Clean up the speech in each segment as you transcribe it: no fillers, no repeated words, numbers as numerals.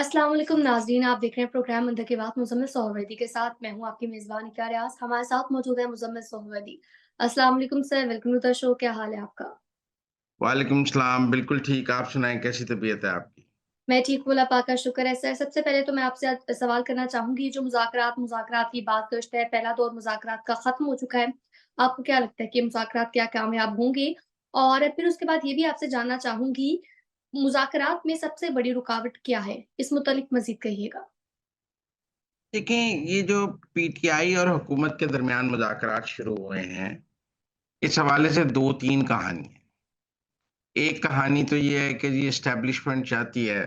अस्सलाम वालेकुम नाज़रीन, आप देख रहे हैं प्रोग्राम अंदर की बात मुज़म्मिल सोहरावर्दी के साथ। मैं हूँ आपकी मेज़बान इकरा रियाज़। हमारे साथ मौजूद है मुज़म्मिल सोहरावर्दी। अस्सलाम वालेकुम sir, welcome to the show. क्या हाल है आपका? वालेकुम सलाम, बिल्कुल ठीक। आप सुनाएँ कैसी तबीयत है आपकी? मैं ठीक हूँ, अल्लाह पाक का शुक्र है सर। सबसे पहले तो मैं आपसे आज सवाल करना चाहूँगी, जो मुज़ाकरात की बात गश्त है, पहला दौर मुज़ाकरात का ख़त्म हो चुका है। आपको क्या लगता है कि मुज़ाकरात क्या कामयाब होंगे? और फिर उसके बाद ये भी आपसे जानना चाहूँगी, मुज़ाकरात में सबसे बड़ी रुकावट क्या है? इस मुतल्लिक मज़ीद कहिएगा। देखें, ये जो पीटीआई और हुकूमत के दरमियान मुज़ाकरात शुरू हुए हैं, इस हवाले से 2-3 कहानी हैं। एक कहानी तो ये है कि जी एस्टेब्लिशमेंट चाहती है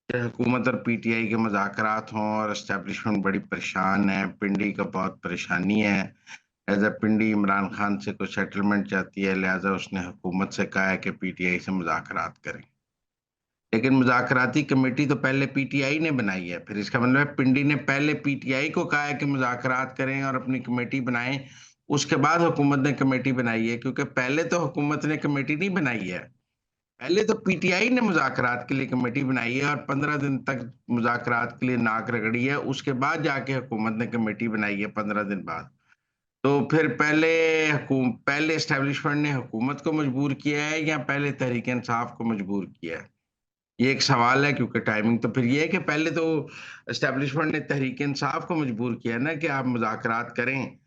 कि हुकूमत और पीटीआई के मुज़ाकरात हों और एस्टेब्लिशमेंट बड़ी परेशान है, पिंडी को बहुत परेशानी है। लिहाज़ा पिंडी इमरान खान से कोई सेटलमेंट चाहती है, लिहाज़ा उसने हुकूमत से कहा है कि पीटीआई से मुज़ाकरात करें। लेकिन मुज़ाकराती कमेटी तो पहले पीटीआई ने बनाई है, फिर इसका मतलब है पिंडी ने पहले पीटीआई को कहा है कि मुज़ाकरात करें और अपनी कमेटी बनाएँ, उसके बाद हुकूमत ने कमेटी बनाई है क्योंकि पहले तो हुकूमत ने कमेटी नहीं बनाई है। पहले तो पीटीआई ने मुज़ाकरात के लिए कमेटी बनाई है और 15 दिन तक मुज़ाकरात के लिए नाक रगड़ी है, उसके बाद जाके हुकूमत ने कमेटी बनाई है 15 दिन बाद। तो फिर पहले एस्टेब्लिशमेंट ने हुकूमत को मजबूर किया है या पहले तहरीक-ए-इंसाफ को मजबूर किया है? ये एक सवाल है क्योंकि टाइमिंग तो फिर ये है कि पहले तो एस्टेब्लिशमेंट ने तहरीक-ए-इंसाफ को मजबूर किया ना कि आप मुज़ाकरात करें।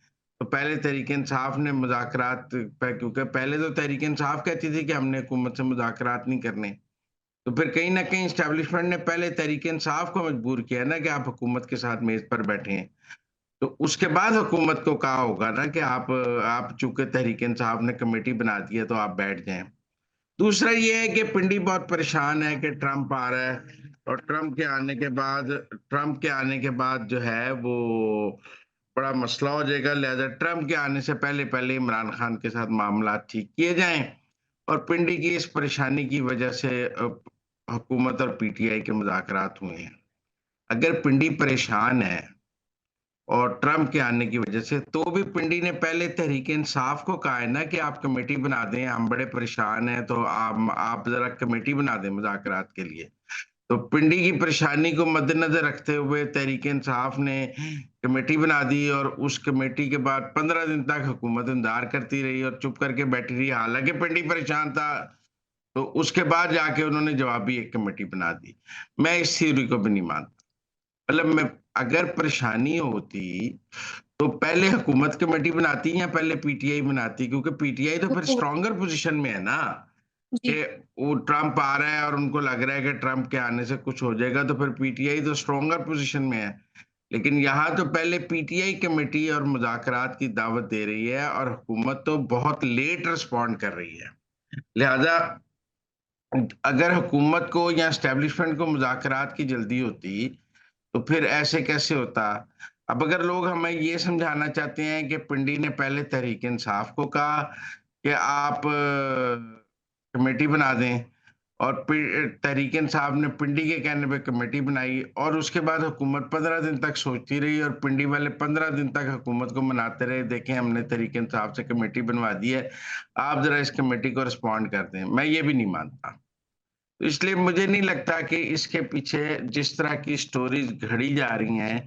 तो पहले तहरीक-ए-इंसाफ ने मुज़ाकरात प क्योंकि पहले तो तहरीक-ए-इंसाफ कहती थी कि हमने हुकूमत से मुज़ाकरात नहीं करने। तो फिर कहीं न कहीं एस्टेब्लिशमेंट ने पहले तहरीक-ए-इंसाफ को मजबूर किया ना कि आप हुकूमत के साथ मेज़ पर बैठें। तो उसके बाद हुकूमत को कहा होगा ना कि आप चूँकि तहरीक-ए-इंसाफ ने कमेटी बना दी है तो आप बैठ जाएँ। दूसरा ये है कि पिंडी बहुत परेशान है कि ट्रंप आ रहा है और ट्रंप के आने के बाद जो है वो बड़ा मसला हो जाएगा। लिहाज़ा ट्रंप के आने से पहले-पहले इमरान खान के साथ मामलात ठीक किए जाएँ और पिंडी की इस परेशानी की वजह से हुकूमत और पीटीआई के मुज़ाकरात हुए हैं। अगर पिंडी परेशान है और ट्रंप के आने की वजह से, तो भी पिंडी ने पहले तहरीक-ए-इंसाफ को कहा है ना कि आप कमेटी बना दें, हम बड़े परेशान हैं, तो आप ज़रा कमेटी बना दें मुज़ाकरात के लिए। तो पिंडी की परेशानी को मद्देनज़र रखते हुए तहरीक-ए-इंसाफ ने कमेटी बना दी और उस कमेटी के बाद 15 दिन तक हुकूमत इंतज़ार करती रही और चुप करके बैठी रही। हालाँकि पिंडी परेशान था, तो उसके बाद जाके उन्होंने जवाबी एक कमेटी बना दी। मैं इस थ्योरी को भी नहीं मानता। मतलब मैं अगर परेशानी होती, तो पहले हुकूमत कमेटी बनाती या पहले पीटीआई बनाती? क्योंकि पीटीआई तो फिर हुकूमत स्ट्रॉन्गर पोज़ीशन में है ना, जी। कि वो ट्रंप आ रहा है और उनको लग रहा है कि ट्रंप के आने से कुछ हो जाएगा, तो फिर पीटीआई तो स्ट्रॉन्गर पोज़ीशन में है। लेकिन यहाँ तो पहले पीटीआई कमेटी और मुज़ाकरात की दावत दे रही है और हुकूमत तो बहुत लेट रिस्पॉन्ड कर रही है। लिहाज़ा अगर हुकूमत को या एस्टेब्लिशमेंट को मुज़ाकरात की जल्दी होती, तो फिर ऐसे कैसे होता? अब अगर लोग हमें ये समझाना चाहते हैं कि पिंडी ने पहले तहरीक-ए-इंसाफ को कहा कि आप कमेटी बना दें और तहरीक-ए-इंसाफ ने पिंडी के कहने पे कमेटी बनाई और उसके बाद हुकूमत 15 दिन तक सोचती रही और पिंडी वाले 15 दिन तक हुकूमत को मनाते रहे, देखें हमने तहरीक-ए-इंसाफ से कमेटी बनवा दी है, आप ज़रा इस कमेटी को रिस्पॉन्ड कर दें। मैं ये भी नहीं मानता। तो इसलिए मुझे नहीं लगता कि इसके पीछे जिस तरह की स्टोरीज़ घड़ी जा रही हैं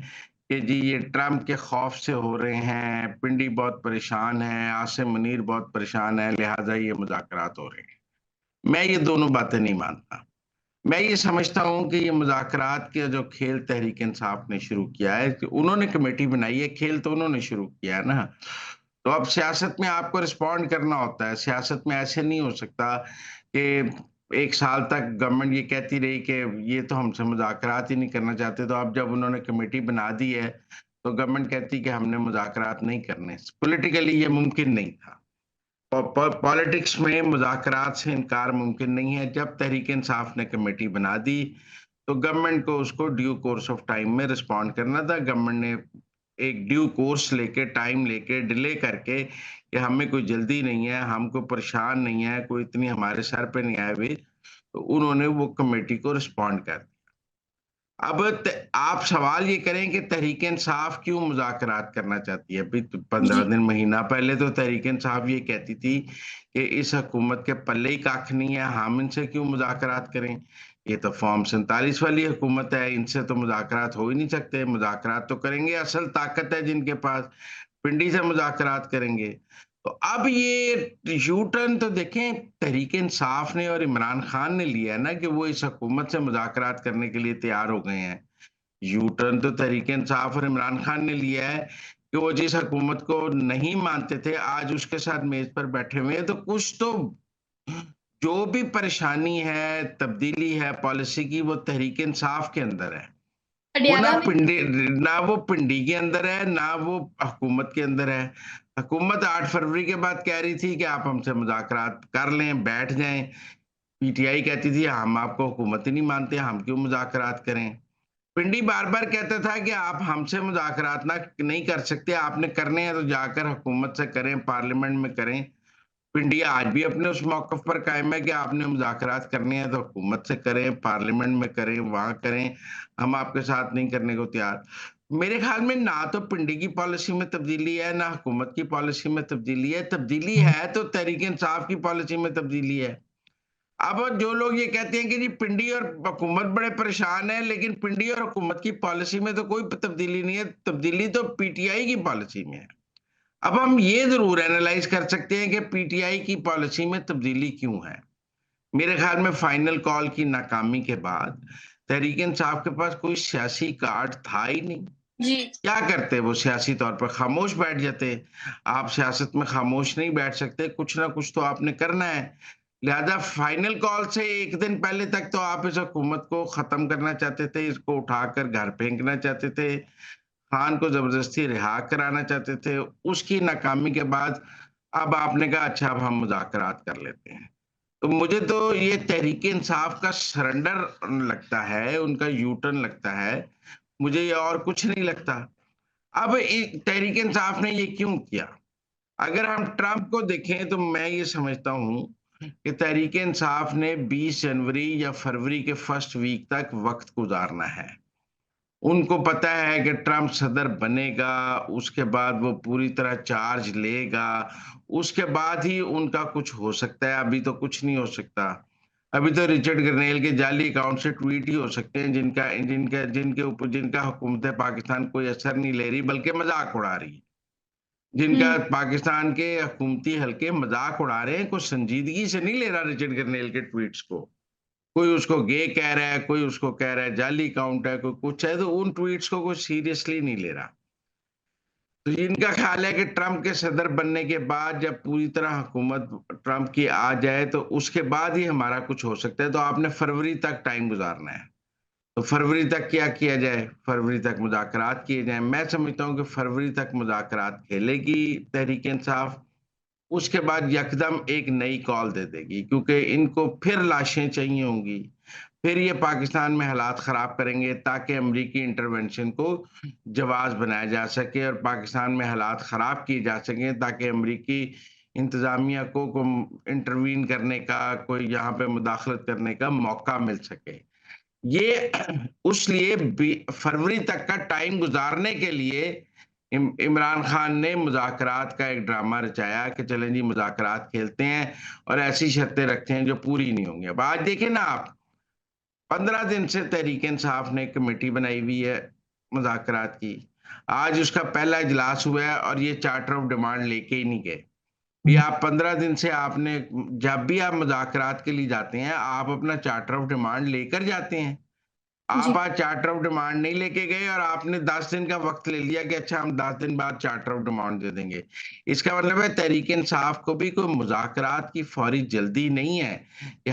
कि जी ये ट्रम्प के खौफ से हो रहे हैं, पिंडी बहुत परेशान है, आसिम मुनीर बहुत परेशान है, लिहाज़ा ये मुज़ाकरात हो रहे हैं। मैं ये दोनों बातें नहीं मानता। मैं ये समझता हूँ कि ये मुज़ाकरात के जो खेल तहरीक-इंसाफ ने शुरू किया है कि उन्होंने कमेटी बनाई है, खेल तो उन्होंने शुरू किया है ना। तो अब सियासत में आपको रिस्पॉन्ड करना होता है। सियासत में ऐसे नहीं हो सकता कि 1 साल तक गवर्नमेंट ये कहती रही कि ये तो हमसे मुज़ाकरात ही नहीं करना चाहते, तो अब जब उन्होंने कमेटी बना दी है, तो गवर्नमेंट कहती कि हमने मुज़ाकरात नहीं करने। पॉलिटिकली ये मुमकिन नहीं था। पॉलिटिक्स में मुज़ाकरात से इनकार मुमकिन नहीं है। जब तहरीक-ए-इंसाफ ने कमेटी बना दी, तो गवर्नमेंट को उसको ड्यू कोर्स ऑफ टाइम में रिस्पॉन्ड करना था। गवर्नमेंट ने एक ड्यू कोर्स लेके, टाइम लेके, डिले करके कि हमें कोई जल्दी नहीं है, हम कोई परेशान नहीं है, कोई इतनी हमारे सर पे नहीं आए हुए, तो उन्होंने वो कमेटी को रिस्पॉन्ड कर दिया। अब आप सवाल ये करें कि तहरीक-ए-इंसाफ क्यों मुज़ाकरात करना चाहती है? अभी तो 15 जी। दिन, महीना पहले तो तहरीक-ए-इंसाफ ये कहती थी कि इस हुकूमत के पल्ले ही कख नहीं है, हम इनसे क्यों मुज़ाकरात करें? ये तो फॉर्म 47 वाली हुकूमत है, इनसे तो मुज़ाकरात हो ही नहीं सकते, मुज़ाकरात तो करेंगे असल ताकत है जिनके पास, पिंडी से मुज़ाकरात करेंगे। तो अब ये यू टर्न तो देखें तहरीक इंसाफ ने और इमरान खान ने लिया है ना कि वो इस हुकूमत से मुज़ाकरात करने के लिए तैयार हो गए हैं। यू टर्न तो तहरीक इंसाफ और इमरान खान ने लिया है कि वो जिस हुकूमत को नहीं मानते थे, आज उसके साथ मेज़ पर बैठे हुए हैं, तो कुछ तो जो भी परेशानी है, तब्दीली है पॉलिसी की वो तहरीक इंसाफ के अंदर है। वो पटियाला में ना वो पिंडी के अंदर है, ना वो हुकूमत के अंदर है। हुकूमत 8 फरवरी के बाद कह रही थी कि आप हमसे मुज़ाकरात कर लें, बैठ जाएँ। पीटीआई कहती थी हम आपको हुकूमत ही नहीं मानते, हम क्यों मुज़ाकरात करें। पिंडी बार-बार कहता था कि आप हमसे मुज़ाकरात नहीं कर सकते, आपने करने हैं तो जाकर हुकूमत से करें, पार्लियामेंट में करें। इंडिया आज भी अपने उस मौक़िफ़ पर कायम है कि आपने मुज़ाकरात करने हैं तो हुकूमत से करें, पार्लियामेंट में करें, वहाँ करें, हम आपके साथ नहीं करने को तैयार। मेरे ख़्याल में ना तो पिंडी की पॉलिसी में तब्दीली है, ना हुकूमत की पॉलिसी में तब्दीली है। तब्दीली है तो तहरीक-ए-इंसाफ की पॉलिसी में तब्दीली है। अब जो लोग ये कहते हैं कि जी पिंडी और हुकूमत बड़े परेशान हैं, लेकिन पिंडी और हुकूमत की पॉलिसी में तो कोई तब्दीली नहीं है, तब्दीली तो पीटीआई की पॉलिसी में है। अब हम ये ज़रूर एनालाइज़ कर सकते हैं कि पीटीआई की पॉलिसी में तब्दीली क्यों है? मेरे ख़्याल में फाइनल कॉल की नाकामी के बाद तहरीक-ए-इंसाफ के पास कोई सियासी कार्ड था ही नहीं। जी। क्या करते वो सियासी तौर पर? खामोश बैठ जाते। आप सियासत में खामोश नहीं बैठ सकते, कुछ ना कुछ तो आपने करना है। लिहाज़ा फाइनल कॉल से 1 दिन पहले तक तो आप इस हुकूमत को ख़त्म करना चाहते थे, इसको उठाकर घर फेंकना चाहते थे। खान को ज़बरदस्ती रिहा कराना चाहते थे, उसकी नाकामी के बाद अब आपने कहा अच्छा अब हम मुज़ाकरात कर लेते हैं। तो मुझे तो ये तहरीक-ए-इंसाफ का सरेंडर लगता है, उनका यू टर्न लगता है, मुझे ये और कुछ नहीं लगता। अब तहरीक-ए-इंसाफ ने ये क्यों किया? अगर हम ट्रंप को देखें तो मैं ये समझता हूँ कि तहरीक-ए-इंसाफ ने 20 जनवरी या फरवरी के फर्स्ट वीक तक वक़्त गुज़ारना है। उनको पता है कि ट्रम्प सदर बनेगा, उसके बाद वो पूरी तरह चार्ज लेगा, उसके बाद ही उनका कुछ हो सकता है, अभी तो कुछ नहीं हो सकता। अभी तो रिचर्ड ग्रनेल के जाली अकाउंट से ट्वीट ही हो सकते हैं जिनका हुकूमत पाकिस्तान कोई असर नहीं ले रही बल्कि मज़ाक उड़ा रही है। जिनका हुँ। पाकिस्तान के हुकूमती हलके मज़ाक उड़ा रहे हैं, कुछ संजीदगी से नहीं ले रहा रिचर्ड ग्रनेल के ट्वीट्स को। कोई उसको गे कह रहा है, कोई उसको कह रहा है जाली अकाउंट है, कोई कुछ है, तो उन ट्वीट्स को कोई सीरियसली नहीं ले रहा। तो इनका ख़्याल है कि ट्रंप के सदर बनने के बाद जब पूरी तरह हुकूमत ट्रंप की आ जाए, तो उसके बाद ही हमारा कुछ हो सकता है, तो आपने फरवरी तक टाइम गुज़ारना है। तो फरवरी तक क्या किया जाए? फरवरी तक मुज़ाकरात किए जाएँ। मैं समझता हूँ कि फरवरी तक मुज़ाकरात खेलेगी तहरीक-ए-इंसाफ। उसके बाद यकदम एक नई कॉल दे देगी क्योंकि इनको फिर लाशें चाहिए होंगी। फिर ये पाकिस्तान में हालात ख़राब करेंगे ताकि अमरीकी इंटरवेंशन को जवाज़ बनाया जा सके और पाकिस्तान में हालात ख़राब किए जा सकें ताकि अमरीकी इंतज़ामिया को इंटरवीन करने का, कोई यहाँ पे मुदाखलत करने का मौका मिल सके। ये उस लिए फरवरी तक का टाइम गुज़ारने के लिए इमरान खान ने मुज़ाकरात का एक ड्रामा रचाया कि चलें जी मुज़ाकरात खेलते हैं और ऐसी शर्तें रखते हैं जो पूरी नहीं होंगी। अब आज देखें ना आप 15 दिन से तहरीक-ए-इंसाफ ने कमेटी बनाई हुई है मुज़ाकरात की। आज उसका पहला इजलास हुआ है और ये चार्टर ऑफ डिमांड लेके ही नहीं गए। ये आप 15 दिन से आपने जब भी आप मुज़ाकरात के लिए जाते हैं, आप अपना चार्टर ऑफ डिमांड लेकर जाते हैं। आप जी। आज चार्टर ऑफ डिमांड नहीं लेके गए और आपने 10 दिन का वक़्त ले लिया कि अच्छा हम 10 दिन बाद चार्टर ऑफ डिमांड दे देंगे। इसका मतलब है तहरीक-ए-इंसाफ को भी कोई मुज़ाकरात की फ़ौरी जल्दी नहीं है कि